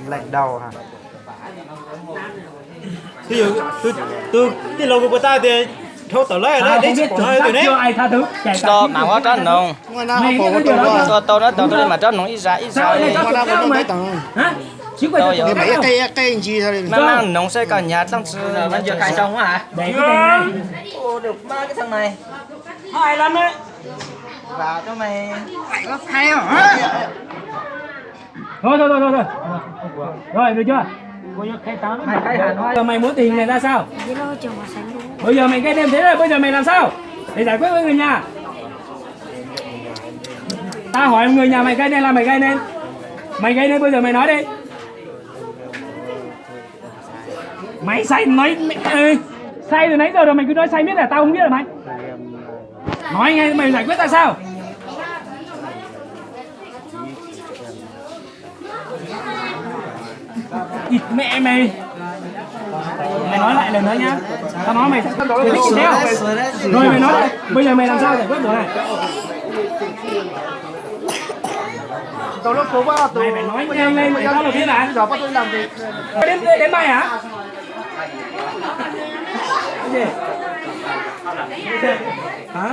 Lạnh đầu hả? Ví dụ tôi cái logo của ta thì thôi tao lấy Tao nó không đi biết bỏ chuẩn hơi từ xác chưa đấy. ai tha thứ. Cho mà quá trơn nông. Ngoài nào không phổ điều đó tôi Tôi nói tôi mà trơn nông ít ra ít Sao ra. này tao ngoài nào theo không mày? tới tầng. Hả? Chứ quay Tôi tao Thì theo mấy đâu? cây gì thôi. Mà mang nông sẽ cả nhà tăng sự. Vẫn chưa khai xong hả? Để cái thằng này. Ô được ba cái thằng này. Hay lắm đấy. Vào cho mày. Thôi. Rồi được chưa? Coi như khai tao. Mày khai hẳn thôi. Giờ mày muốn tình này ra sao? Đi đâu trường mà sánh đúng. Bây giờ mày gây thêm thế rồi, bây giờ mày làm sao? Để giải quyết với người nhà. Ta hỏi người nhà mày gây nên là mày gây nên. Mày gây nên bây giờ mày nói đi. Mày say nói say từ nãy giờ rồi mày cứ nói say biết là tao không biết là mày. Nói nghe mày giải quyết ra sao? Ịt mẹ mày. Mày nói lại lần nữa nhá. Tao nói mày thích theo. Rồi mày nói lại. Bây giờ mày làm sao giải quyết điều này? Tôi lúc cố quá tôi. Mày phải nói nhanh lên để tao được biết là. Giờ bắt tôi làm gì? Đến mày hả? Cái gì? Hả?